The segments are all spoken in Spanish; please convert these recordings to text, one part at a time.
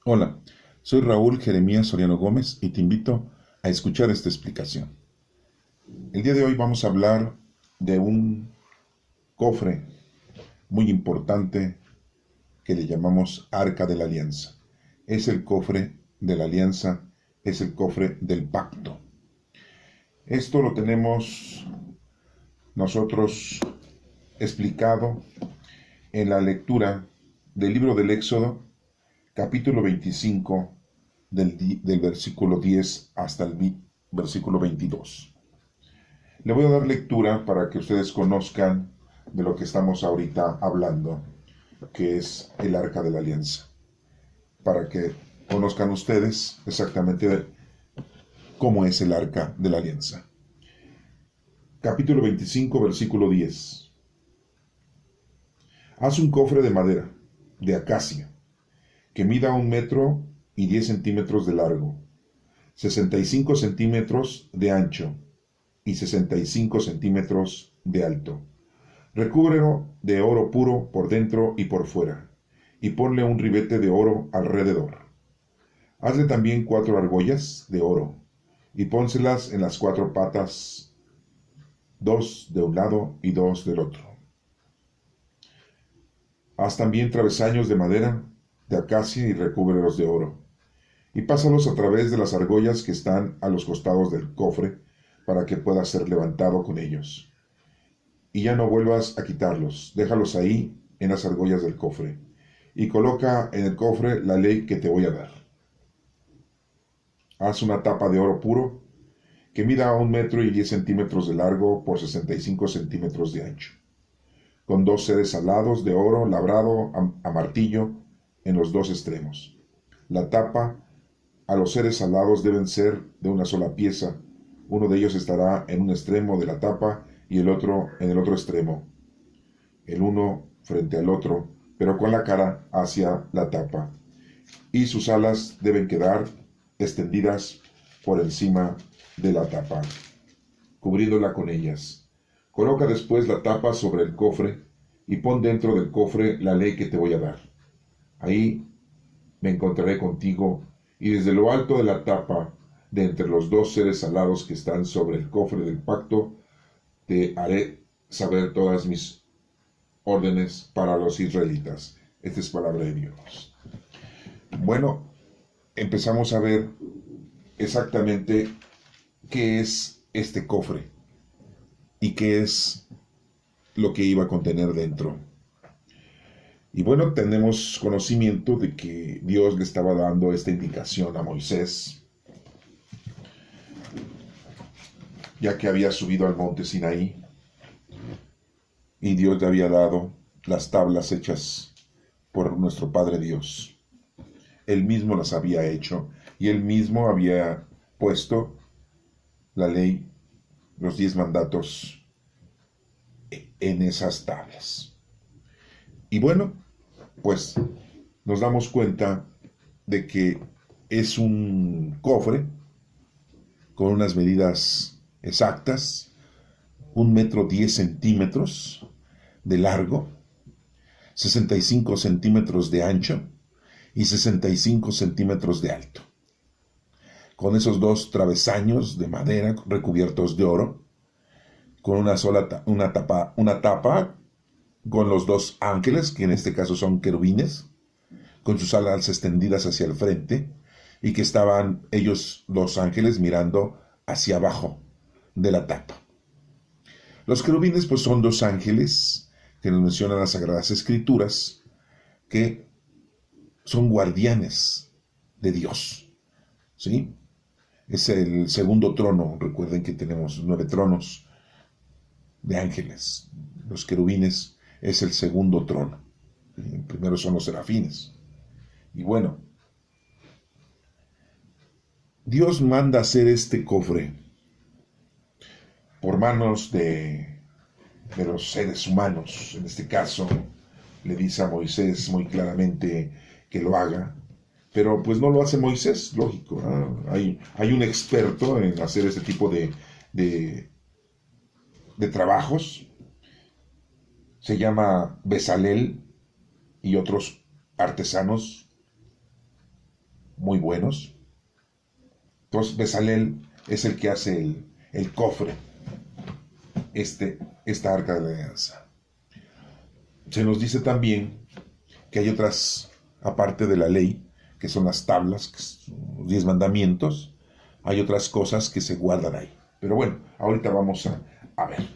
Hola, soy Raúl Jeremías Soriano Gómez y te invito a escuchar esta explicación. El día de hoy vamos a hablar de un cofre muy importante que le llamamos Arca de la Alianza. Es el cofre de la Alianza, es el cofre del pacto. Esto lo tenemos nosotros explicado en la lectura del libro del Éxodo, capítulo 25, del versículo 10 hasta el versículo 22. Le voy a dar lectura para que ustedes conozcan de lo que estamos ahorita hablando, que es el Arca de la Alianza, para que conozcan ustedes exactamente cómo es el Arca de la Alianza. Capítulo 25, versículo 10. Haz un cofre de madera, de acacia, que mida 1 metro y 10 centímetros de largo, 65 centímetros de ancho y 65 centímetros de alto. Recúbrelo de oro puro por dentro y por fuera, y ponle un ribete de oro alrededor. Hazle también 4 argollas de oro, y pónselas en las 4 patas, 2 de un lado y 2 del otro. Haz también travesaños de madera, de acacia, y recúbrelos de oro, y pásalos a través de las argollas que están a los costados del cofre, para que pueda ser levantado con ellos. Y ya no vuelvas a quitarlos, déjalos ahí en las argollas del cofre, y coloca en el cofre la ley que te voy a dar. Haz una tapa de oro puro, que mida 1 metro y 10 centímetros de largo por 65 centímetros de ancho, con 2 sedes alados de oro labrado a martillo en los 2 extremos. La tapa a los sedes alados deben ser de una sola pieza, uno de ellos estará en un extremo de la tapa y el otro en el otro extremo, el uno frente al otro, pero con la cara hacia la tapa, y sus alas deben quedar extendidas por encima de la tapa, cubriéndola con ellas. Coloca después la tapa sobre el cofre y pon dentro del cofre la ley que te voy a dar. Ahí me encontraré contigo, y desde lo alto de la tapa, de entre los 2 seres alados que están sobre el cofre del pacto, te haré saber todas mis órdenes para los israelitas. Esta es palabra de Dios. Bueno, empezamos a ver exactamente qué es este cofre y qué es lo que iba a contener dentro. Y bueno, tenemos conocimiento de que Dios le estaba dando esta indicación a Moisés, ya que había subido al monte Sinaí, y Dios le había dado las tablas hechas por nuestro Padre Dios. Él mismo las había hecho, y él mismo había puesto la ley, los 10 mandatos en esas tablas. Y bueno, pues nos damos cuenta de que es un cofre con unas medidas exactas, 1 metro 10 centímetros de largo, 65 centímetros de ancho y 65 centímetros de alto. Con esos 2 travesaños de madera recubiertos de oro, con una tapa con los 2 ángeles, que en este caso son querubines, con sus alas extendidas hacia el frente, y que estaban ellos, los ángeles, mirando hacia abajo de la tapa. Los querubines pues son 2 ángeles que nos mencionan las Sagradas Escrituras, que son guardianes de Dios, ¿sí? Es el segundo trono. Recuerden que tenemos 9 tronos de ángeles. Los querubines es el segundo trono. El primero son los serafines. Y bueno, Dios manda hacer este cofre por manos de los seres humanos. En este caso, le dice a Moisés muy claramente que lo haga, pero pues no lo hace Moisés, lógico, ¿no? Hay un experto en hacer este tipo de trabajos, se llama Bezalel, y otros artesanos muy buenos. Entonces Bezalel es el que hace el cofre, esta arca de la alianza. Se nos dice también que hay otras, aparte de la ley, que son las tablas, que son los 10 mandamientos, hay otras cosas que se guardan ahí. Pero bueno, ahorita vamos a ver.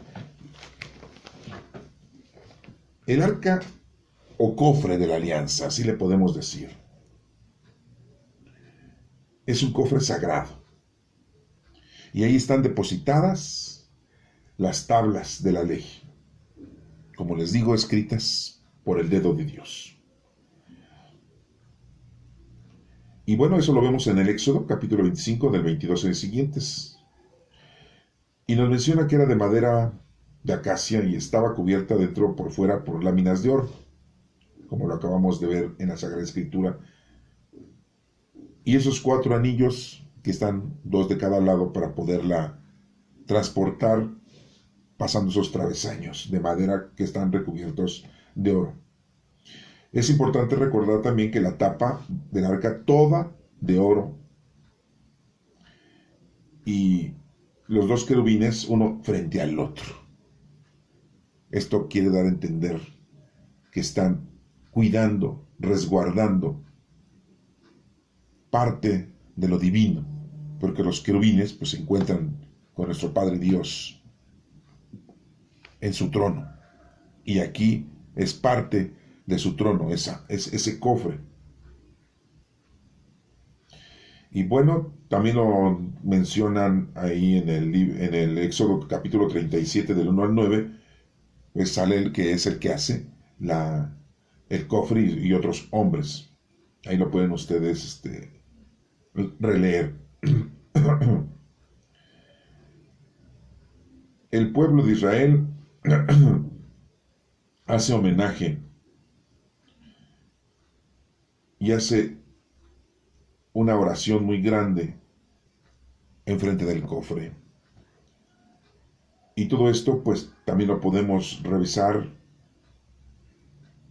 El arca o cofre de la alianza, así le podemos decir, es un cofre sagrado. Y ahí están depositadas las tablas de la ley, como les digo, escritas por el dedo de Dios. Y bueno, eso lo vemos en el Éxodo, capítulo 25, del 22 en siguientes. Y nos menciona que era de madera de acacia y estaba cubierta dentro por fuera por láminas de oro, como lo acabamos de ver en la Sagrada Escritura. Y esos 4 anillos, que están 2 de cada lado para poderla transportar, pasando esos travesaños de madera que están recubiertos de oro. Es importante recordar también que la tapa del arca toda de oro, y los 2 querubines uno frente al otro. Esto quiere dar a entender que están cuidando, resguardando parte de lo divino, porque los querubines pues se encuentran con nuestro Padre Dios en su trono, y aquí es parte de su trono, ese cofre. Y bueno, también lo mencionan ahí en el Éxodo capítulo 37 del 1 al 9, pues sale el que es el que hace el cofre y otros hombres. Ahí lo pueden ustedes releer. El pueblo de Israel hace homenaje y hace una oración muy grande enfrente del cofre. Y todo esto pues también lo podemos revisar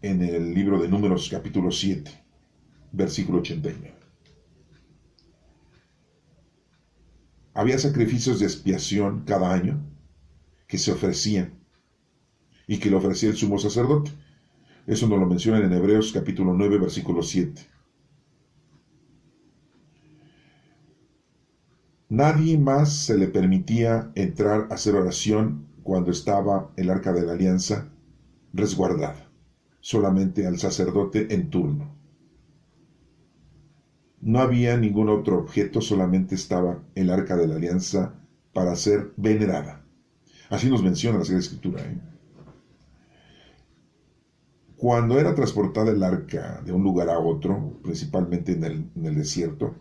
en el libro de Números capítulo 7, versículo 89. Había sacrificios de expiación cada año que se ofrecían y que le ofrecía el sumo sacerdote. Eso nos lo mencionan en Hebreos capítulo 9, versículo 7. Nadie más se le permitía entrar a hacer oración cuando estaba el arca de la alianza resguardada, solamente al sacerdote en turno. No había ningún otro objeto, solamente estaba el arca de la alianza para ser venerada. Así nos menciona la Sagrada Escritura. Cuando era transportada el arca de un lugar a otro, principalmente en el desierto,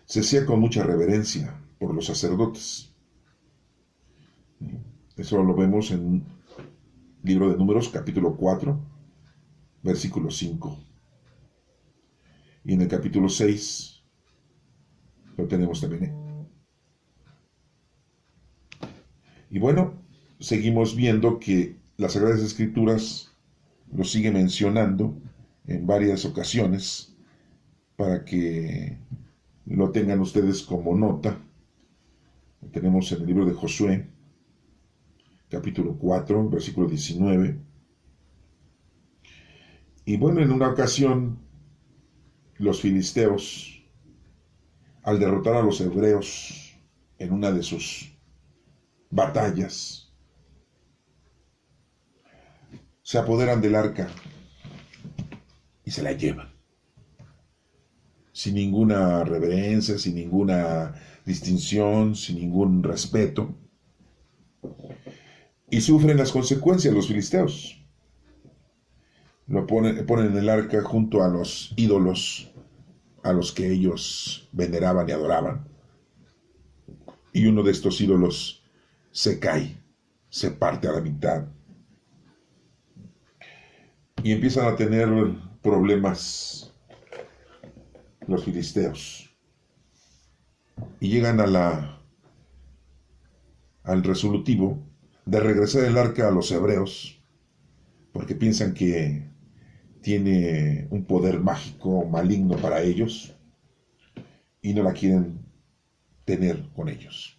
se hacía con mucha reverencia por los sacerdotes. Eso lo vemos en el libro de Números, capítulo 4, versículo 5. Y en el capítulo 6 lo tenemos también. Y bueno, seguimos viendo que las Sagradas Escrituras lo sigue mencionando en varias ocasiones para que lo tengan ustedes como nota. Lo tenemos en el libro de Josué, capítulo 4, versículo 19. Y bueno, en una ocasión, los filisteos, al derrotar a los hebreos en una de sus batallas, se apoderan del arca y se la llevan, sin ninguna reverencia, sin ninguna distinción, sin ningún respeto, y sufren las consecuencias los filisteos. Ponen el arca junto a los ídolos a los que ellos veneraban y adoraban, y uno de estos ídolos se cae, se parte a la mitad, y empiezan a tener problemas los filisteos, y llegan al resolutivo de regresar el arca a los hebreos, porque piensan que tiene un poder mágico maligno para ellos, y no la quieren tener con ellos.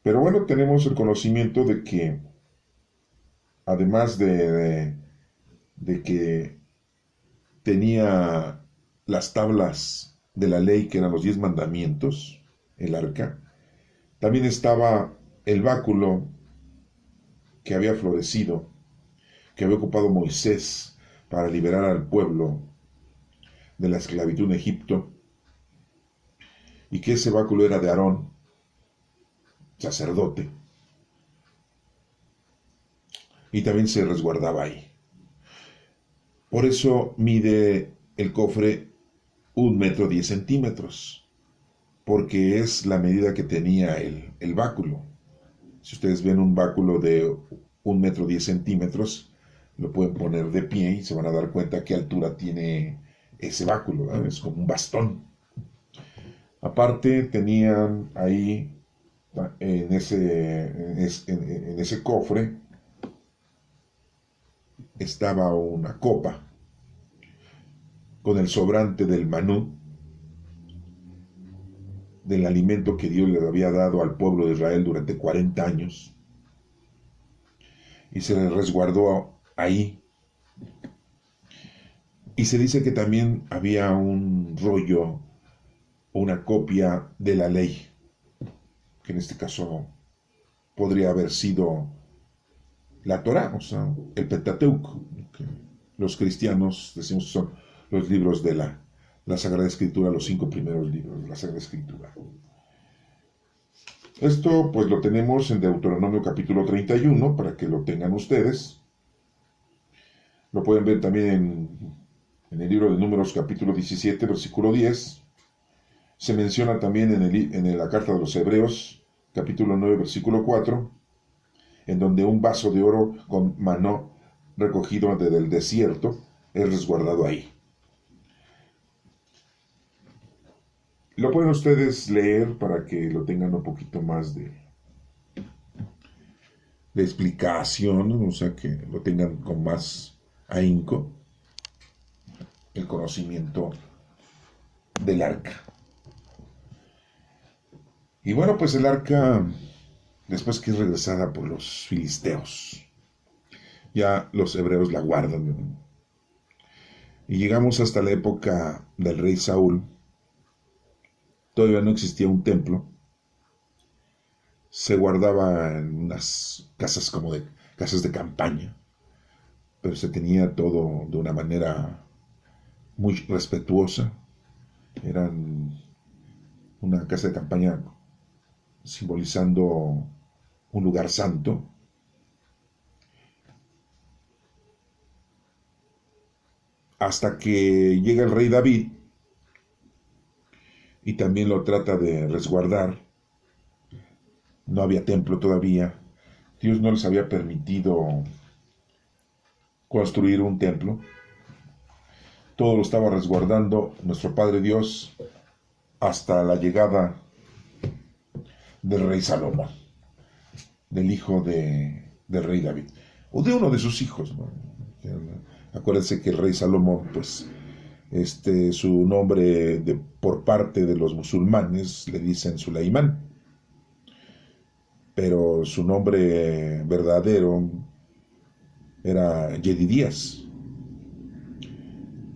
Pero bueno, tenemos el conocimiento de que, además de que tenía las tablas de la ley, que eran los 10 mandamientos, el arca, también estaba el báculo que había florecido, que había ocupado Moisés para liberar al pueblo de la esclavitud en Egipto, y que ese báculo era de Aarón, sacerdote, y también se resguardaba ahí. Por eso mide el cofre 1 metro 10 centímetros, porque es la medida que tenía el báculo. Si ustedes ven un báculo de 1 metro 10 centímetros, lo pueden poner de pie y se van a dar cuenta qué altura tiene ese báculo, ¿verdad? Es como un bastón. Aparte tenían ahí, en ese cofre, estaba una copa con el sobrante del manú, del alimento que Dios le había dado al pueblo de Israel durante 40 años, y se le resguardó ahí. Y se dice que también había un rollo, una copia de la ley, que en este caso podría haber sido la Torá, o sea, el Pentateuco, que los cristianos decimos que son los libros de la Sagrada Escritura, los 5 primeros libros de la Sagrada Escritura. Esto pues lo tenemos en Deuteronomio capítulo 31, para que lo tengan ustedes. Lo pueden ver también en el libro de Números capítulo 17, versículo 10. Se menciona también en la carta de los Hebreos, capítulo 9, versículo 4, en donde un vaso de oro con maná recogido desde el desierto es resguardado ahí. Lo pueden ustedes leer para que lo tengan un poquito más de explicación, o sea, que lo tengan con más ahínco, el conocimiento del arca. Y bueno, pues el arca, después que es regresada por los filisteos, ya los hebreos la guardan. Y llegamos hasta la época del rey Saúl. Todavía no existía un templo. Se guardaba en unas casas como de casas de campaña, pero se tenía todo de una manera muy respetuosa. Eran una casa de campaña simbolizando un lugar santo. Hasta que llega el rey David y también lo trata de resguardar. No había templo todavía. Dios no les había permitido construir un templo. Todo lo estaba resguardando nuestro Padre Dios hasta la llegada del rey Salomón, del hijo del rey David, o de uno de sus hijos, ¿no? Acuérdense que el rey Salomón, pues, su nombre por parte de los musulmanes le dicen Sulaimán, pero su nombre verdadero era Yedidías,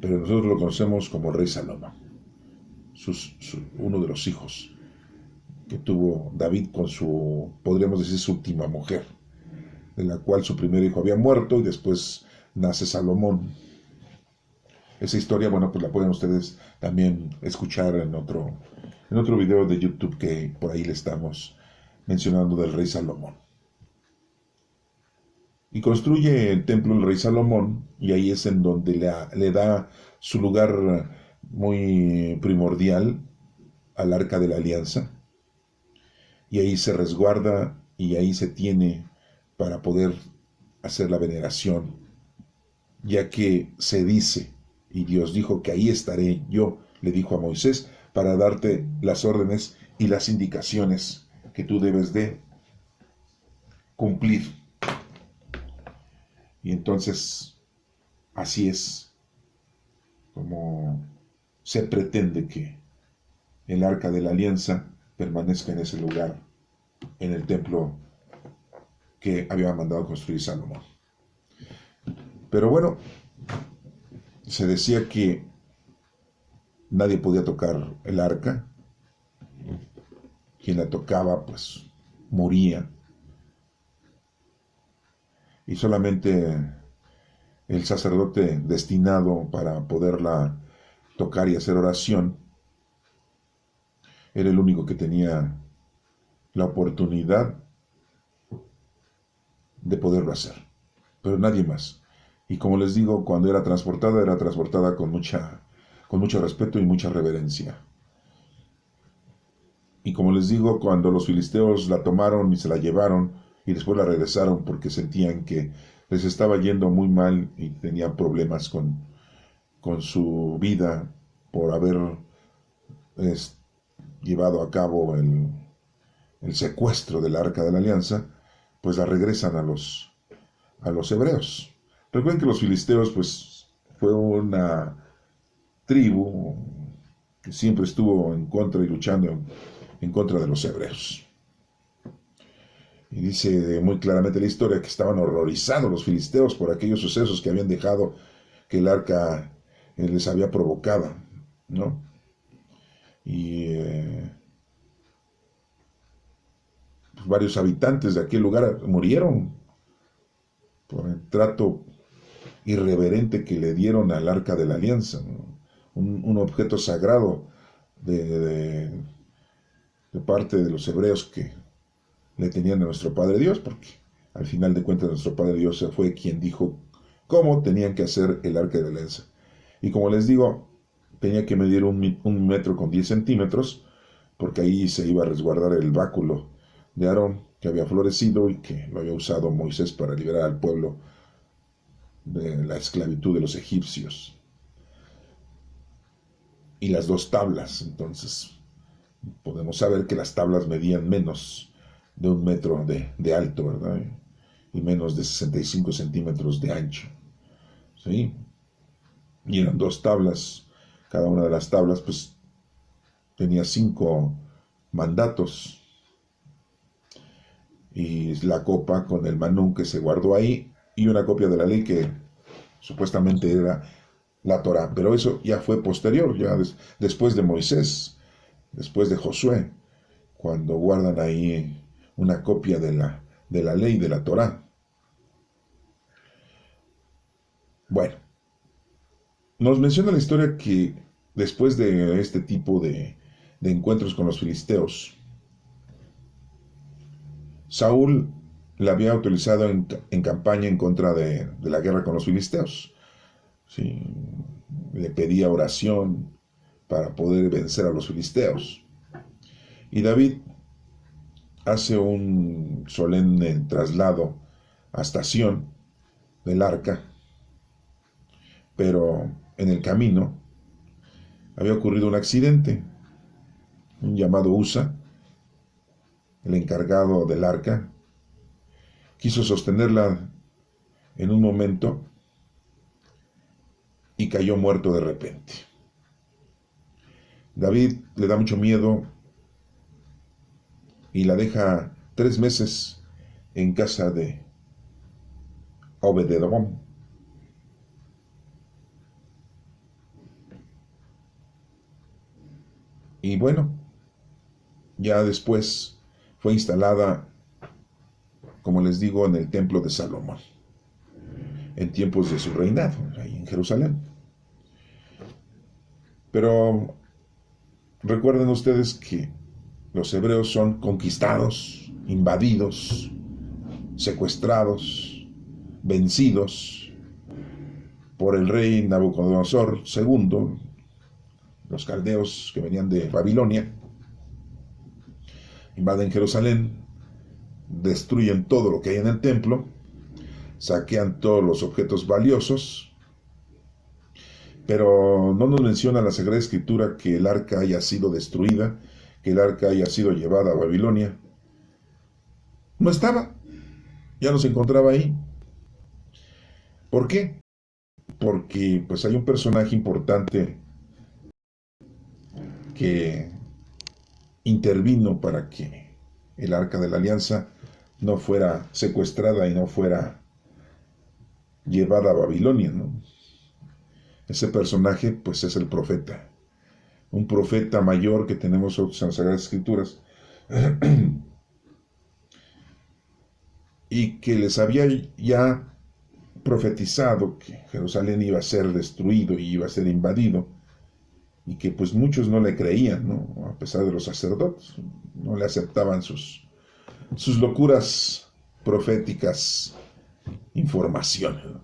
pero nosotros lo conocemos como rey Salomón, uno de los hijos que tuvo David con podríamos decir, su última mujer, de la cual su primer hijo había muerto y después nace Salomón. Esa historia, bueno, pues la pueden ustedes también escuchar en otro video de YouTube que por ahí le estamos mencionando del rey Salomón. Y construye el templo el rey Salomón, y ahí es en donde le da su lugar muy primordial al Arca de la Alianza, y ahí se resguarda y ahí se tiene para poder hacer la veneración, ya que se dice, y Dios dijo que ahí estaré yo, le dijo a Moisés, para darte las órdenes y las indicaciones que tú debes de cumplir. Y entonces, así es como se pretende que el Arca de la Alianza permanezca en ese lugar, en el templo que había mandado construir Salomón. Pero bueno, se decía que nadie podía tocar el arca. Quien la tocaba, pues, moría. Y solamente el sacerdote destinado para poderla tocar y hacer oración era el único que tenía la oportunidad de poderlo hacer, pero nadie más. Y como les digo, cuando era transportada con mucho respeto y mucha reverencia. Y como les digo, cuando los filisteos la tomaron y se la llevaron y después la regresaron porque sentían que les estaba yendo muy mal y tenían problemas con su vida por haber llevado a cabo el secuestro del Arca de la Alianza, pues la regresan a los hebreos. Recuerden que los filisteos, pues, fue una tribu que siempre estuvo en contra y luchando en contra de los hebreos. Y dice muy claramente la historia que estaban horrorizados los filisteos por aquellos sucesos que habían dejado que el arca les había provocado, ¿no? Y pues varios habitantes de aquel lugar murieron por el trato irreverente que le dieron al Arca de la Alianza, ¿no? Un objeto sagrado de parte de los hebreos que le tenían a nuestro Padre Dios, porque al final de cuentas nuestro Padre Dios fue quien dijo cómo tenían que hacer el Arca de la Alianza. Y como les digo, tenía que medir 1,10 centímetros, porque ahí se iba a resguardar el báculo de Aarón, que había florecido y que lo había usado Moisés para liberar al pueblo de la esclavitud de los egipcios. Y las 2 tablas, entonces podemos saber que las tablas medían menos de 1 metro de alto, ¿verdad? Y menos de 65 centímetros de ancho, ¿sí? Y eran 2 tablas, cada una de las tablas pues tenía 5 mandatos, y la copa con el manú que se guardó ahí, y una copia de la ley que supuestamente era la Torá, pero eso ya fue posterior, ya después de Moisés, después de Josué, cuando guardan ahí una copia de la ley de la Torá. Bueno, nos menciona la historia que después de este tipo de encuentros con los filisteos, Saúl la había utilizado en campaña en contra de la guerra con los filisteos. Sí, le pedía oración para poder vencer a los filisteos. Y David hace un solemne traslado a Sión del arca, pero en el camino había ocurrido un accidente. Un llamado Usa, el encargado del arca, quiso sostenerla en un momento y cayó muerto de repente. David le da mucho miedo y la deja 3 meses en casa de Obed-Edom. Y bueno, ya después fue instalada, como les digo, en el templo de Salomón, en tiempos de su reinado, ahí en Jerusalén. Pero recuerden ustedes que los hebreos son conquistados, invadidos, secuestrados, vencidos por el rey Nabucodonosor II, los caldeos que venían de Babilonia. Invaden Jerusalén, destruyen todo lo que hay en el templo, saquean todos los objetos valiosos, pero no nos menciona la Sagrada Escritura que el arca haya sido destruida, que el arca haya sido llevada a Babilonia. No estaba, ya no se encontraba ahí. ¿Por qué? Porque pues hay un personaje importante que intervino para que el Arca de la Alianza no fuera secuestrada y no fuera llevada a Babilonia, ¿no? Ese personaje, pues, es el profeta, un profeta mayor que tenemos en las Sagradas Escrituras, y que les había ya profetizado que Jerusalén iba a ser destruido y iba a ser invadido, y que pues muchos no le creían, ¿no? A pesar de los sacerdotes, no le aceptaban sus locuras proféticas, informaciones, ¿no?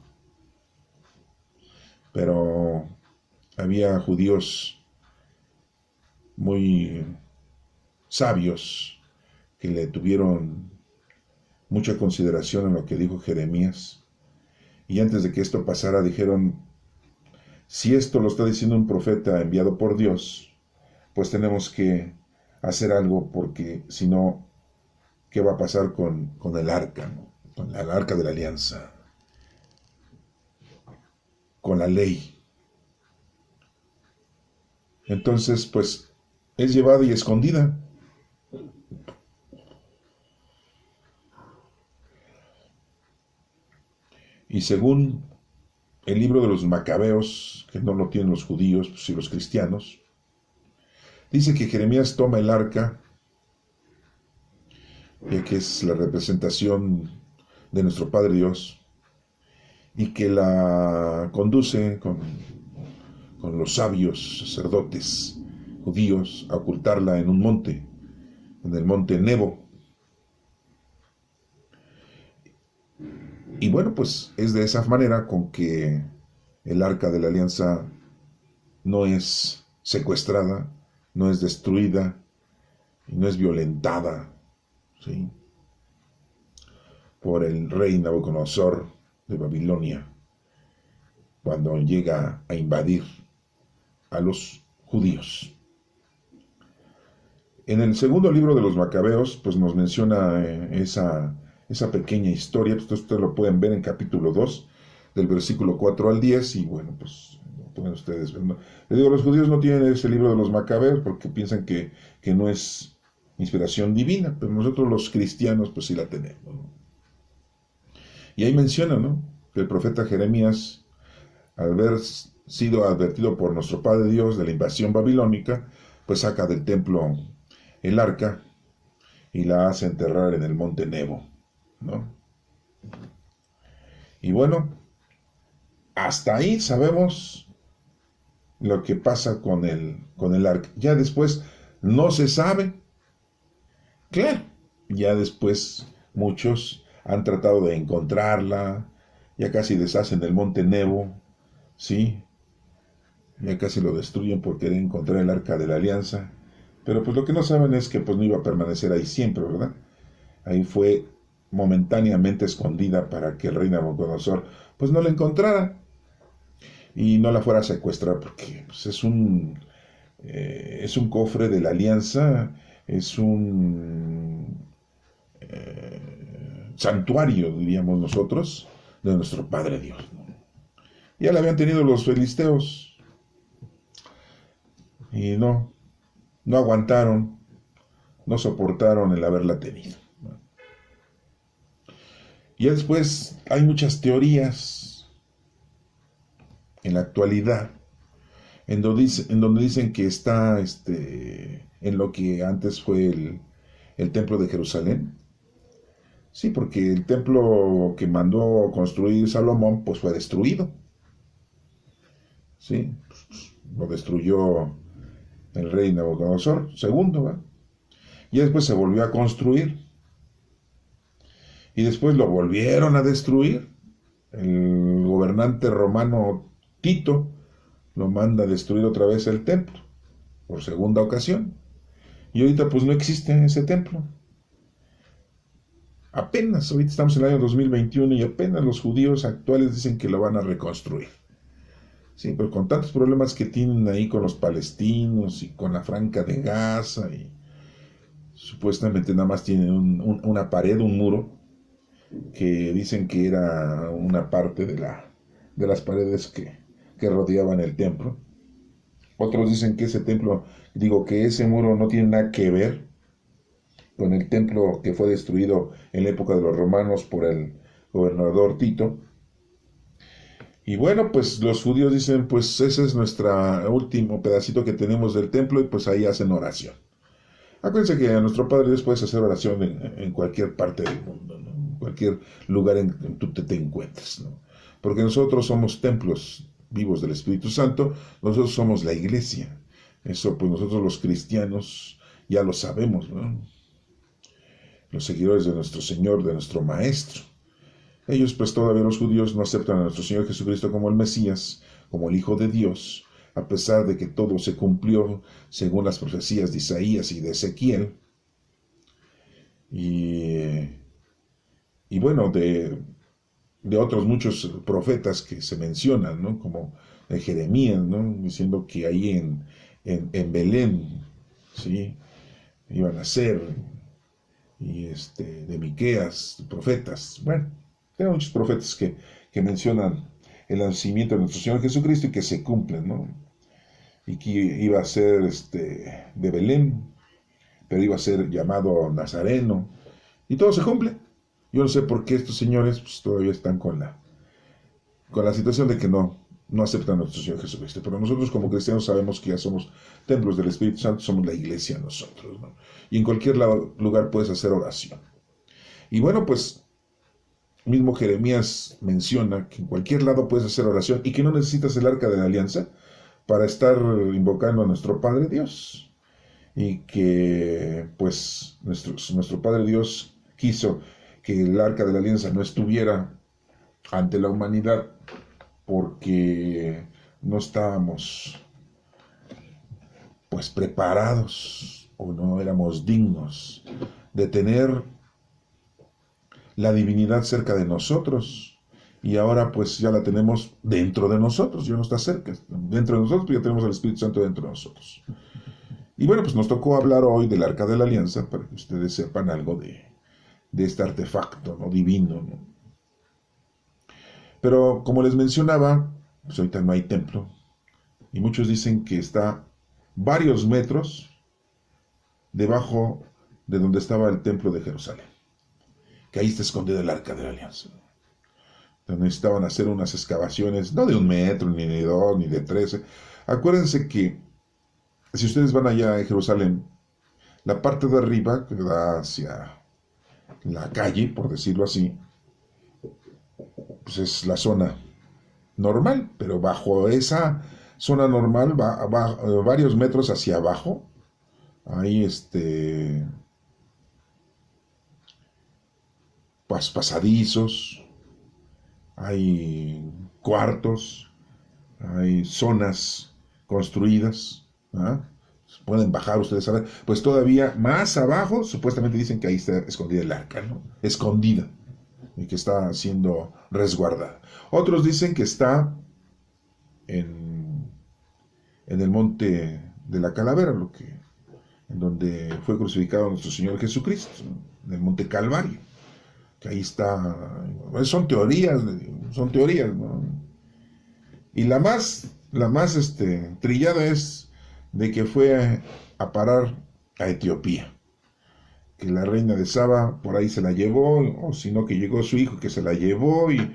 Pero había judíos muy sabios que le tuvieron mucha consideración en lo que dijo Jeremías, y antes de que esto pasara dijeron: si esto lo está diciendo un profeta enviado por Dios, pues tenemos que hacer algo, porque si no, ¿qué va a pasar con el arca, ¿no? Con el arca de la alianza, con la ley? Entonces, pues, es llevada y escondida. Y según el libro de los Macabeos, que no lo tienen los judíos, pues, y los cristianos, dice que Jeremías toma el arca, que es la representación de nuestro Padre Dios, y que la conduce con los sabios sacerdotes judíos a ocultarla en un monte, en el monte Nebo. Y bueno, pues es de esa manera con que el arca de la alianza no es secuestrada, no es destruida, y no es violentada, ¿sí?, por el rey Nabucodonosor de Babilonia, cuando llega a invadir a los judíos. En el segundo libro de los Macabeos, pues nos menciona esa pequeña historia. Pues ustedes lo pueden ver en capítulo 2, del versículo 4 al 10, y bueno, pues lo pueden ustedes ver, ¿no? Les digo, los judíos no tienen ese libro de los Macabeos porque piensan que no es inspiración divina, pero nosotros los cristianos pues sí la tenemos, ¿no? Y ahí menciona, ¿no?, que el profeta Jeremías, al haber sido advertido por nuestro Padre Dios de la invasión babilónica, pues saca del templo el arca y la hace enterrar en el monte Nebo, ¿no? Y bueno, hasta ahí sabemos lo que pasa con el arca. Ya después no se sabe. Claro, ya después muchos han tratado de encontrarla, ya casi deshacen el monte Nebo, ¿sí? Ya casi lo destruyen por querer encontrar el arca de la alianza. Pero pues lo que no saben es que pues no iba a permanecer ahí siempre, ¿verdad? Ahí fue momentáneamente escondida para que el rey Nabucodonosor pues no la encontrara y no la fuera a secuestrar, porque pues, es un cofre de la alianza, es un santuario, diríamos nosotros, de nuestro Padre Dios, ¿no? Ya la habían tenido los filisteos y no aguantaron, no soportaron el haberla tenido. Y después hay muchas teorías en la actualidad en donde dicen que está en lo que antes fue el templo de Jerusalén. Sí, porque el templo que mandó construir Salomón pues fue destruido. Sí, lo destruyó el rey Nabucodonosor II, ¿verdad? Y después se volvió a construir. Y después lo volvieron a destruir. El gobernante romano Tito lo manda a destruir otra vez el templo, por segunda ocasión. Y ahorita pues no existe ese templo. Apenas, ahorita estamos en el año 2021 y apenas los judíos actuales dicen que lo van a reconstruir. Sí, pero con tantos problemas que tienen ahí con los palestinos y con la Franja de Gaza, y supuestamente nada más tienen una pared, un muro, que dicen que era una parte de las paredes que rodeaban el templo. Otros dicen que que ese muro no tiene nada que ver con el templo que fue destruido en la época de los romanos por el gobernador Tito. Y bueno, pues los judíos dicen, pues ese es nuestro último pedacito que tenemos del templo y pues ahí hacen oración. Acuérdense que a nuestro Padre Dios puedes hacer oración en cualquier parte del mundo, ¿no? En cualquier lugar en que tú te encuentres, ¿no? Porque nosotros somos templos vivos del Espíritu Santo, nosotros somos la iglesia. Eso pues nosotros los cristianos ya lo sabemos, ¿no? Los seguidores de nuestro Señor, de nuestro Maestro. Ellos pues todavía los judíos no aceptan a nuestro Señor Jesucristo como el Mesías, como el Hijo de Dios, a pesar de que todo se cumplió según las profecías de Isaías y de Ezequiel. Y bueno, de otros muchos profetas que se mencionan, ¿no? Como de Jeremías, ¿no? Diciendo que ahí en Belén, ¿sí? Iban a ser, y de Miqueas, profetas. Bueno, hay muchos profetas que mencionan el nacimiento de nuestro Señor Jesucristo y que se cumplen, ¿no? Y que iba a ser de Belén, pero iba a ser llamado Nazareno, y todo se cumple. Yo no sé por qué estos señores pues, todavía están con la situación de que no aceptan a nuestro Señor Jesucristo, pero nosotros como cristianos sabemos que ya somos templos del Espíritu Santo, somos la iglesia nosotros, ¿no? Y en cualquier lugar puedes hacer oración. Y bueno, pues mismo Jeremías menciona que en cualquier lado puedes hacer oración y que no necesitas el arca de la alianza para estar invocando a nuestro Padre Dios. Y que pues nuestro Padre Dios quiso que el arca de la alianza no estuviera ante la humanidad porque no estábamos pues preparados o no éramos dignos de tener la divinidad cerca de nosotros, y ahora pues ya la tenemos dentro de nosotros, ya no está cerca, dentro de nosotros, pero ya tenemos al Espíritu Santo dentro de nosotros. Y bueno, pues nos tocó hablar hoy del Arca de la Alianza para que ustedes sepan algo de este artefacto, ¿no? Divino, ¿no? Pero como les mencionaba, pues ahorita no hay templo, y muchos dicen que está varios metros debajo de donde estaba el templo de Jerusalén, que ahí está escondido el Arca de la Alianza. Entonces necesitaban hacer unas excavaciones, no de 1 metro, ni de 2, ni de 13. Acuérdense que si ustedes van allá a Jerusalén, la parte de arriba, que da hacia la calle, por decirlo así, pues es la zona normal, pero bajo esa zona normal va varios metros hacia abajo. Hay pasadizos, hay cuartos, hay zonas construidas, ¿ah? Pueden bajar ustedes a ver, pues todavía más abajo supuestamente dicen que ahí está escondida el arca, ¿no? Escondida, y que está siendo resguardada. Otros dicen que está en el monte de la Calavera, en donde fue crucificado nuestro Señor Jesucristo, ¿no? En el monte Calvario, que ahí está. Son teorías, ¿no? Y la más trillada es de que fue a parar a Etiopía, que la reina de Saba por ahí se la llevó, o si no que llegó su hijo que se la llevó, y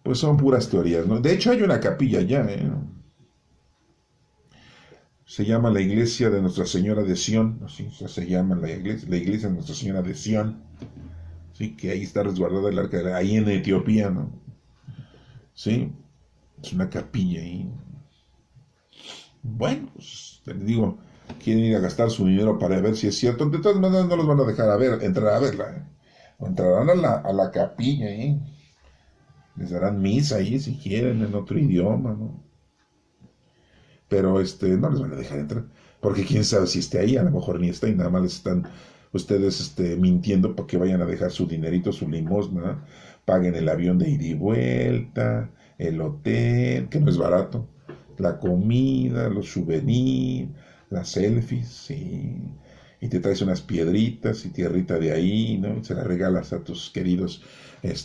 pues son puras teorías, ¿no? De hecho hay una capilla allá, se llama la iglesia de Nuestra Señora de Sión, así se llama la iglesia de Nuestra Señora de Sión, sí, que ahí está resguardada el arca, ahí en Etiopía, ¿no? Sí, es una capilla ahí. Bueno, pues te digo, quieren ir a gastar su dinero para ver si es cierto. De todas maneras no los van a dejar entrar a verla, o entrarán a la capilla, les darán misa ahí si quieren en otro idioma, ¿no? Pero no les van a dejar entrar, porque quién sabe si esté ahí, a lo mejor ni está, y nada más les están ustedes mintiendo para que vayan a dejar su dinerito, su limosna, ¿no? Paguen el avión de ida y vuelta, el hotel, que no es barato, la comida, los souvenirs, las selfies, sí. Y te traes unas piedritas y tierrita de ahí, ¿no? Y se las regalas a tus queridos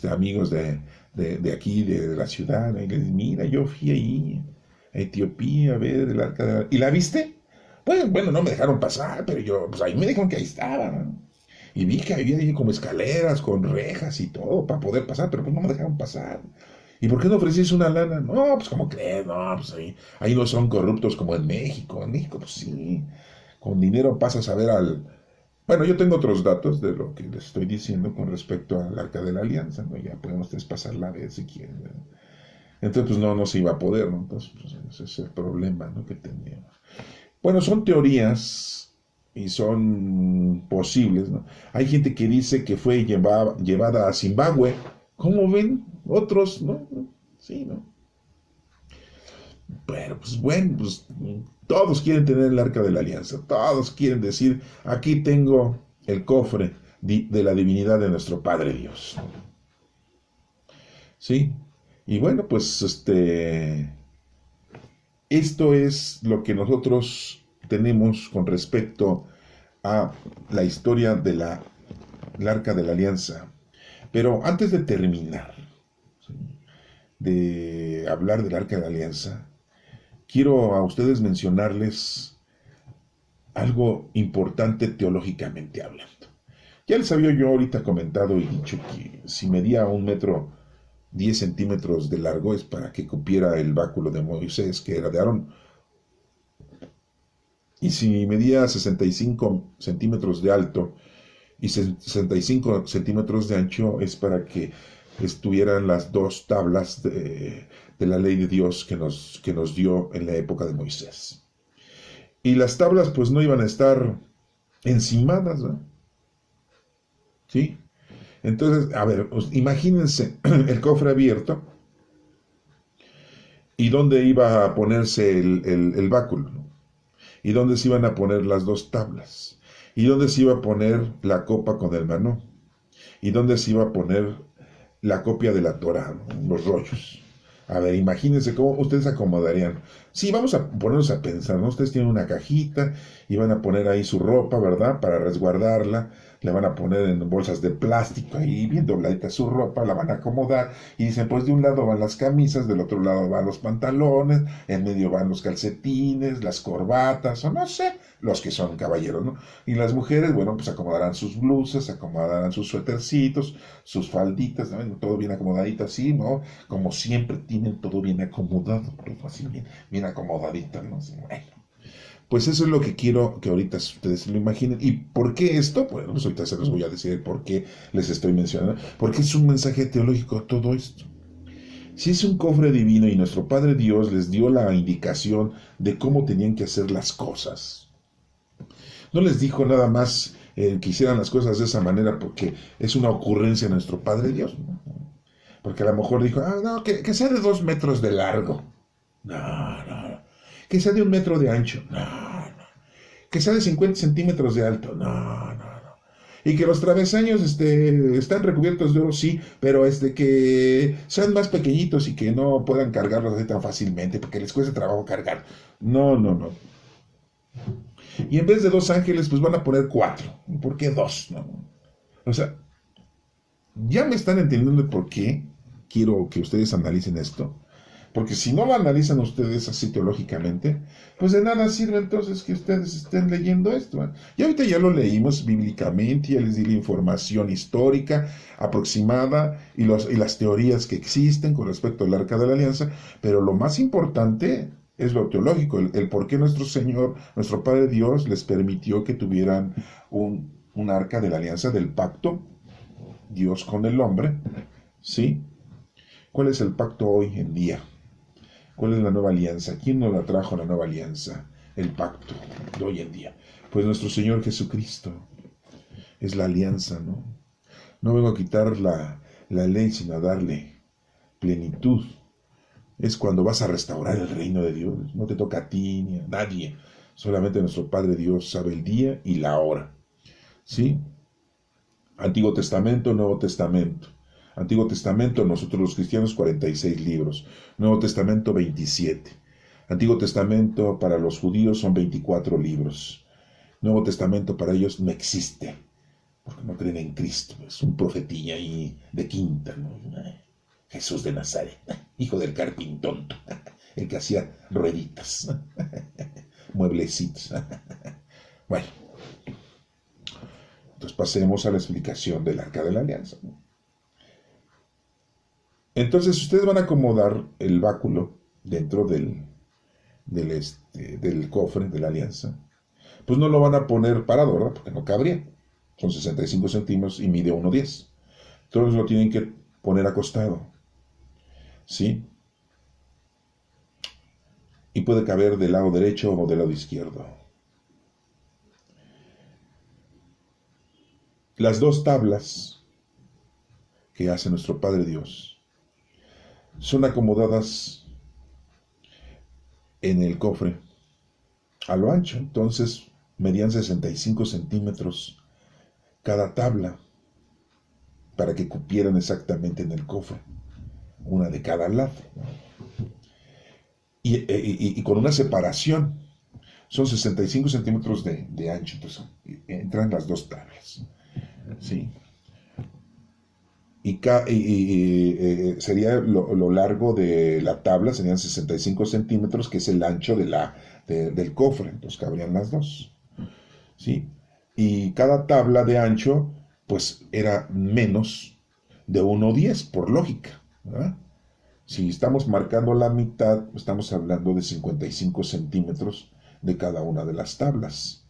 amigos de aquí, de la ciudad, ¿no? Y les dices, mira, yo fui ahí a Etiopía a ver el arca de la... ¿Y la viste? Pues bueno, no me dejaron pasar, pero yo, pues ahí me dijeron que ahí estaba, ¿no? Y vi que había ahí como escaleras con rejas y todo para poder pasar, pero pues no me dejaron pasar. ¿Y por qué no ofreciste una lana? No, pues ¿cómo crees? No, pues ahí no son corruptos como en México. En México, pues sí, con dinero pasas a ver al... Bueno, yo tengo otros datos de lo que les estoy diciendo con respecto al Arca de la Alianza, ¿no? Ya podemos ustedes pasar la vez si quieren, ¿no? Entonces, pues no se iba a poder, ¿no? Entonces, pues, ese es el problema, ¿no?, que teníamos. Bueno, son teorías y son posibles, ¿no? Hay gente que dice que fue llevada a Zimbabue. ¿Cómo ven? Otros, ¿no? Sí, ¿no? Pero pues bueno, pues todos quieren tener el arca de la alianza, todos quieren decir, aquí tengo el cofre de la divinidad de nuestro Padre Dios. ¿Sí? Y bueno, pues esto es lo que nosotros tenemos con respecto a la historia de el arca de la alianza. Pero antes de terminar, ¿sí?, de hablar del arca de la alianza, quiero a ustedes mencionarles algo importante teológicamente hablando. Ya les había yo ahorita comentado y dicho que si medía 1 metro 10 centímetros de largo es para que cupiera el báculo de Moisés, que era de Aarón. Y si medía 65 centímetros de alto y 65 centímetros de ancho es para que estuvieran las dos tablas de la ley de Dios que nos dio en la época de Moisés. Y las tablas pues no iban a estar encimadas, ¿no? ¿Sí? Entonces, a ver, pues, imagínense el cofre abierto y dónde iba a ponerse el báculo, ¿no? Y dónde se iban a poner las dos tablas, y dónde se iba a poner la copa con el maná, y dónde se iba a poner la copia de la Torah, ¿no?, los rollos. A ver, imagínense cómo ustedes acomodarían. Sí, vamos a ponernos a pensar, ¿no? Ustedes tienen una cajita y van a poner ahí su ropa, ¿verdad?, para resguardarla. Le van a poner en bolsas de plástico ahí, bien dobladita su ropa, la van a acomodar. Y dicen, pues de un lado van las camisas, del otro lado van los pantalones, en medio van los calcetines, las corbatas, o no sé, los que son caballeros, ¿no? Y las mujeres, bueno, pues acomodarán sus blusas, acomodarán sus suétercitos, sus falditas, ¿no?, todo bien acomodadito así, ¿no? Como siempre tienen todo bien acomodado, todo así bien acomodadito, ¿no? Así, bueno. Pues eso es lo que quiero que ahorita ustedes se lo imaginen. ¿Y por qué esto? Bueno, pues ahorita se los voy a decir por qué les estoy mencionando. Porque es un mensaje teológico todo esto. Si es un cofre divino y nuestro Padre Dios les dio la indicación de cómo tenían que hacer las cosas. No les dijo nada más que hicieran las cosas de esa manera porque es una ocurrencia de nuestro Padre Dios, ¿no? Porque a lo mejor dijo, no, que sea de 2 metros de largo. No. Que sea de 1 metro de ancho. No. Que sea de 50 centímetros de alto. No. Y que los travesaños están recubiertos de oro, sí, pero que sean más pequeñitos y que no puedan cargarlos así tan fácilmente, porque les cuesta trabajo cargar. No. Y en vez de 2 ángeles, pues van a poner 4. ¿Por qué 2? ¿No? O sea, ya me están entendiendo por qué quiero que ustedes analicen esto. Porque si no lo analizan ustedes así teológicamente, pues de nada sirve entonces que ustedes estén leyendo esto, ¿eh? Y ahorita ya lo leímos bíblicamente, ya les di la información histórica aproximada y las teorías que existen con respecto al Arca de la Alianza, pero lo más importante es lo teológico, el por qué nuestro Señor, nuestro Padre Dios, les permitió que tuvieran un Arca de la Alianza del pacto, Dios con el hombre, ¿sí? ¿Cuál es el pacto hoy en día? ¿Cuál es la nueva alianza? ¿Quién nos la trajo la nueva alianza? El pacto de hoy en día. Pues nuestro Señor Jesucristo es la alianza, ¿no? No vengo a quitar la ley, sino a darle plenitud. Es cuando vas a restaurar el reino de Dios. No te toca a ti ni a nadie. Solamente nuestro Padre Dios sabe el día y la hora. ¿Sí? Antiguo Testamento, Nuevo Testamento. Antiguo Testamento, nosotros los cristianos, 46 libros. Nuevo Testamento, 27. Antiguo Testamento para los judíos son 24 libros. Nuevo Testamento para ellos no existe, porque no creen en Cristo. Es un profetilla ahí de quinta, ¿no? Jesús de Nazaret, hijo del carpintonto, el que hacía rueditas, mueblecitos. Bueno, entonces pasemos a la explicación del Arca de la Alianza. Entonces ustedes van a acomodar el báculo dentro del cofre de la alianza. Pues no lo van a poner parado, ¿verdad? Porque no cabría. Son 65 centímetros y mide 1,10. Entonces lo tienen que poner acostado. ¿Sí? Y puede caber del lado derecho o del lado izquierdo. Las dos tablas que hace nuestro Padre Dios son acomodadas en el cofre a lo ancho. Entonces medían 65 centímetros cada tabla para que cupieran exactamente en el cofre, una de cada lado. Y con una separación, son 65 centímetros de ancho, entonces entran las dos tablas. ¿Sí? Sería lo largo de la tabla, serían 65 centímetros, que es el ancho del cofre, entonces cabrían las dos. ¿Sí? Y cada tabla de ancho, pues era menos de 1,10, por lógica, ¿verdad? Si estamos marcando la mitad, estamos hablando de 55 centímetros de cada una de las tablas.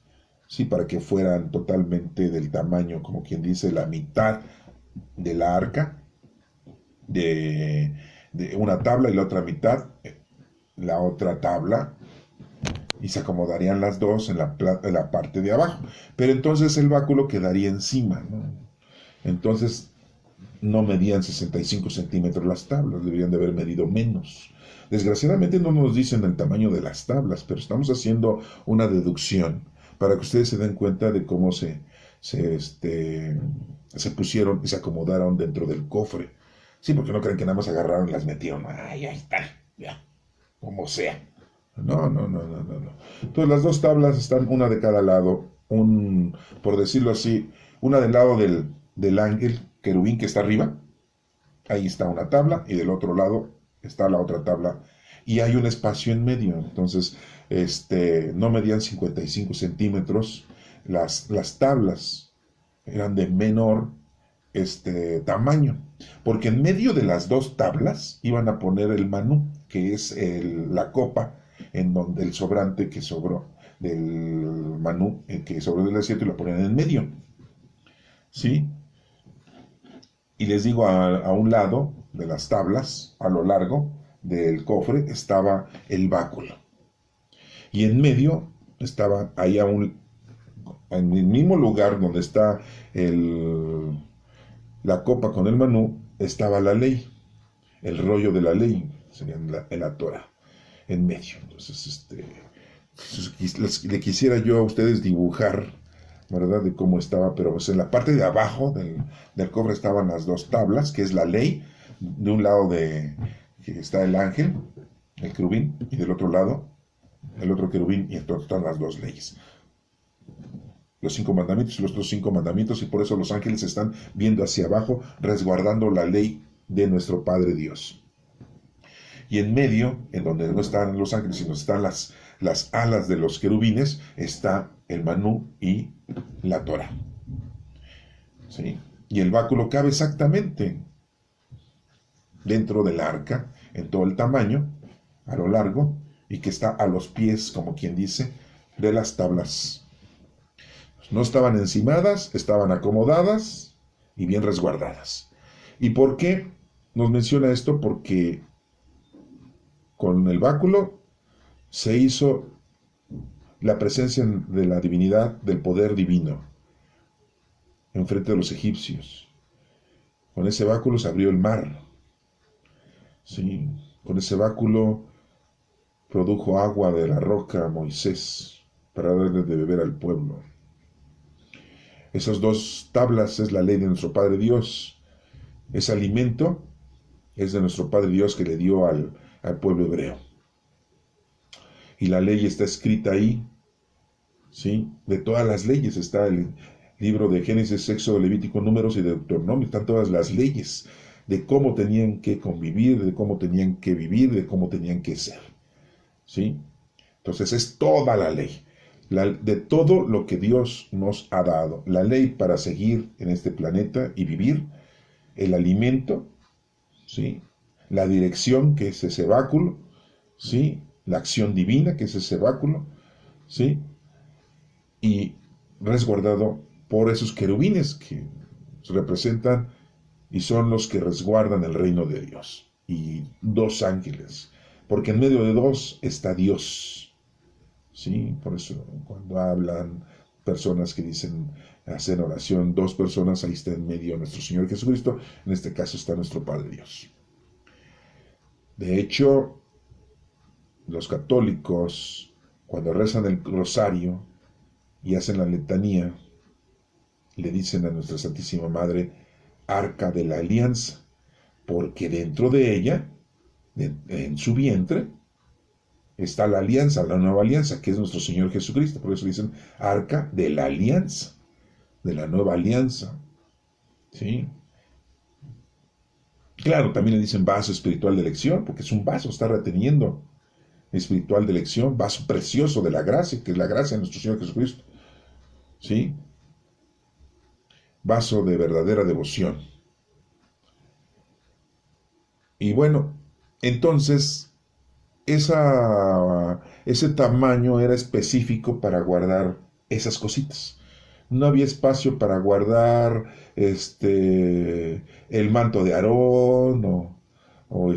Sí, para que fueran totalmente del tamaño, como quien dice, la mitad de la arca, de una tabla, y la otra mitad, la otra tabla, y se acomodarían las dos en la parte de abajo. Pero entonces el báculo quedaría encima, ¿no? Entonces no medían 65 centímetros las tablas, deberían de haber medido menos. Desgraciadamente no nos dicen el tamaño de las tablas, pero estamos haciendo una deducción para que ustedes se den cuenta de cómo se pusieron y se acomodaron dentro del cofre. Sí, porque no creen que nada más agarraron y las metieron. Ay, ahí está, ya, como sea. No. Entonces las dos tablas están una de cada lado, por decirlo así, una del lado del ángel querubín que está arriba, ahí está una tabla, y del otro lado está la otra tabla, y hay un espacio en medio. Entonces no medían 55 centímetros, las tablas eran de menor tamaño, porque en medio de las dos tablas iban a poner el manú, que es la copa en donde el sobrante que sobró del manú, que sobró del desierto, y lo ponían en medio. ¿Sí? Y les digo, a un lado de las tablas, a lo largo del cofre, estaba el báculo. Y en medio estaba ahí en el mismo lugar donde está la copa con el manú, estaba la ley, el rollo de la ley, sería la Torah, en medio. Entonces, le quisiera yo a ustedes dibujar, ¿verdad?, de cómo estaba, pero pues en la parte de abajo del cofre estaban las dos tablas, que es la ley, de un lado que está el ángel, el querubín, y del otro lado el otro querubín, y entonces están las dos leyes. Los 5 mandamientos y los otros 5 mandamientos, y por eso los ángeles están viendo hacia abajo, resguardando la ley de nuestro Padre Dios. Y en medio, en donde no están los ángeles, sino están las alas de los querubines, está el manú y la Torah. ¿Sí? Y el báculo cabe exactamente dentro del arca, en todo el tamaño, a lo largo, y que está a los pies, como quien dice, de las tablas. No estaban encimadas, estaban acomodadas y bien resguardadas. ¿Y por qué nos menciona esto? Porque con el báculo se hizo la presencia de la divinidad, del poder divino, enfrente de los egipcios. Con ese báculo se abrió el mar. Sí, con ese báculo produjo agua de la roca a Moisés para darle de beber al pueblo. Esas dos tablas es la ley de nuestro Padre Dios. Ese alimento es de nuestro Padre Dios que le dio al pueblo hebreo. Y la ley está escrita ahí, ¿sí? De todas las leyes está el libro de Génesis, Éxodo, Levítico, Números y Deuteronomio. Están todas las leyes de cómo tenían que convivir, de cómo tenían que vivir, de cómo tenían que ser. ¿Sí? Entonces es toda la ley, de todo lo que Dios nos ha dado. La ley para seguir en este planeta y vivir, el alimento, ¿sí? La dirección, que es ese báculo, ¿sí? La acción divina, que es ese báculo, ¿sí? Y resguardado por esos querubines que representan y son los que resguardan el reino de Dios. Y dos ángeles, porque en medio de dos está Dios. ¿Sí? Por eso cuando hablan personas que dicen, hacen oración, dos personas, ahí está en medio nuestro Señor Jesucristo, en este caso está nuestro Padre Dios. De hecho, los católicos, cuando rezan el rosario y hacen la letanía, le dicen a nuestra Santísima Madre, Arca de la Alianza, porque dentro de ella, en su vientre, está la alianza, la nueva alianza, que es nuestro Señor Jesucristo. Por eso dicen Arca de la Alianza, de la nueva alianza. ¿Sí? Claro, también le dicen vaso espiritual de elección, porque es un vaso, está reteniendo espiritual de elección, vaso precioso de la gracia, que es la gracia de nuestro Señor Jesucristo. ¿Sí? Vaso de verdadera devoción. Y bueno, entonces, ese tamaño era específico para guardar esas cositas. No había espacio para guardar el manto de Aarón o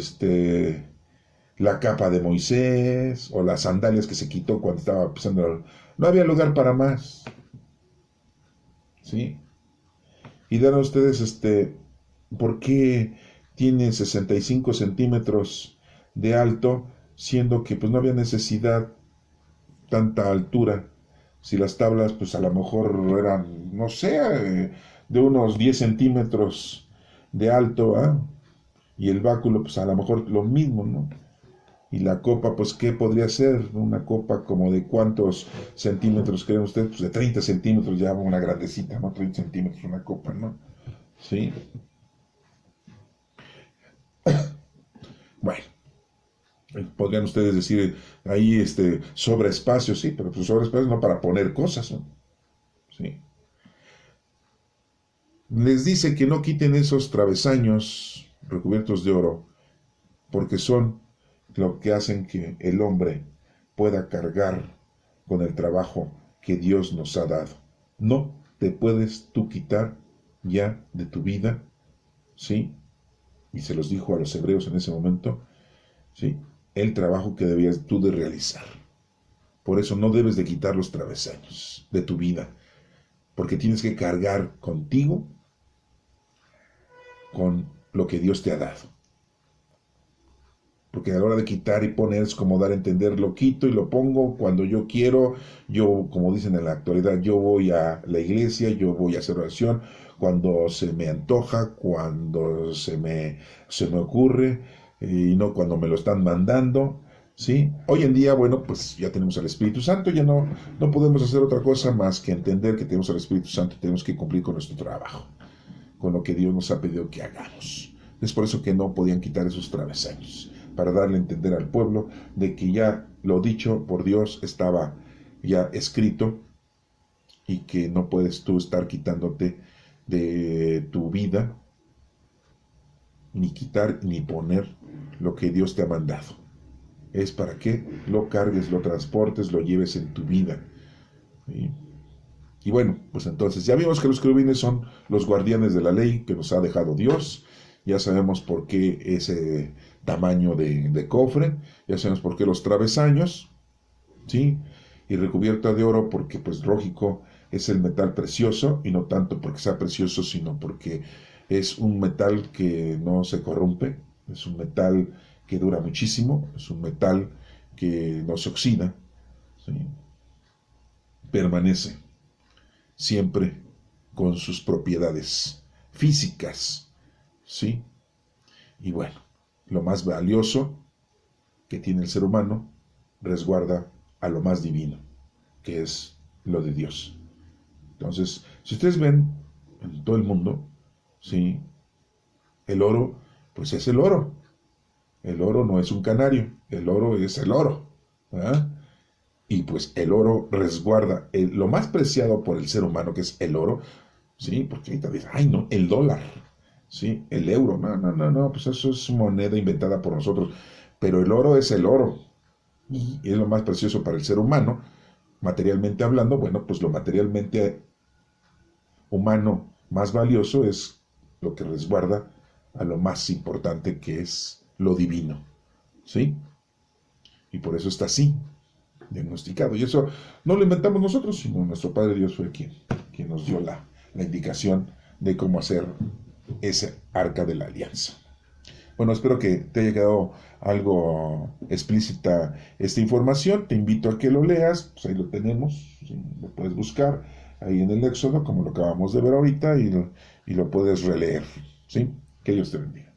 la capa de Moisés o las sandalias que se quitó cuando estaba pisando. No había lugar para más. ¿Sí? Y dan a ustedes ¿por qué tiene 65 centímetros de alto, siendo que pues no había necesidad tanta altura? Si las tablas pues a lo mejor eran, no sé, de unos 10 centímetros de alto, ¿ah? Y el báculo pues a lo mejor lo mismo, ¿no? Y la copa, pues, ¿qué podría ser? Una copa como de cuántos centímetros creen ustedes, pues de 30 centímetros, ya una grandecita, ¿no? 30 centímetros una copa, ¿no? ¿Sí? Bueno, podrían ustedes decir, ahí sobra espacio, sí, pero pues sobra espacio no para poner cosas, ¿no? Sí. Les dice que no quiten esos travesaños recubiertos de oro, porque son lo que hacen que el hombre pueda cargar con el trabajo que Dios nos ha dado. No te puedes tú quitar ya de tu vida, ¿sí? Y se los dijo a los hebreos en ese momento, ¿sí? El trabajo que debías tú de realizar. Por eso no debes de quitar los travesaños de tu vida, porque tienes que cargar contigo con lo que Dios te ha dado. Porque a la hora de quitar y poner es como dar a entender, lo quito y lo pongo cuando yo quiero. Yo, como dicen en la actualidad, yo voy a la iglesia, yo voy a hacer oración cuando se me antoja, cuando se me ocurre, y no cuando me lo están mandando. ¿Sí? Hoy en día, bueno, pues ya tenemos al Espíritu Santo, ya no podemos hacer otra cosa más que entender que tenemos al Espíritu Santo y tenemos que cumplir con nuestro trabajo, con lo que Dios nos ha pedido que hagamos. Es por eso que no podían quitar esos travesaños, para darle a entender al pueblo de que ya lo dicho por Dios estaba ya escrito y que no puedes tú estar quitándote de tu vida, ni quitar ni poner lo que Dios te ha mandado. Es para que lo cargues, lo transportes, lo lleves en tu vida. ¿Sí? Y bueno, pues entonces ya vimos que los querubines son los guardianes de la ley que nos ha dejado Dios. Ya sabemos por qué ese tamaño de cofre, ya sabemos por qué los travesaños, ¿sí? Y recubierta de oro porque, pues lógico, es el metal precioso, y no tanto porque sea precioso, sino porque es un metal que no se corrompe, es un metal que dura muchísimo, es un metal que no se oxida, ¿sí? Permanece siempre con sus propiedades físicas, ¿sí? Y bueno, lo más valioso que tiene el ser humano resguarda a lo más divino, que es lo de Dios. Entonces, si ustedes ven en todo el mundo, ¿sí? El oro Pues es el oro. El oro no es un canario, el oro es el oro. ¿Verdad? Y pues el oro resguarda lo más preciado por el ser humano, que es el oro, ¿sí? Porque ahorita dice, ay, no, el dólar, ¿sí? El euro, no, no, no, no, pues eso es moneda inventada por nosotros. Pero el oro es el oro y es lo más precioso para el ser humano, materialmente hablando. Bueno, pues lo materialmente humano más valioso es lo que resguarda a lo más importante, que es lo divino, ¿sí? Y por eso está así diagnosticado. Y eso no lo inventamos nosotros, sino nuestro Padre Dios fue quien nos dio la indicación de cómo hacer ese arca de la alianza. Bueno, espero que te haya quedado algo explícita esta información. Te invito a que lo leas, pues ahí lo tenemos, ¿sí? Lo puedes buscar ahí en el Éxodo, como lo acabamos de ver ahorita, y lo puedes releer, ¿sí? Que Dios te bendiga.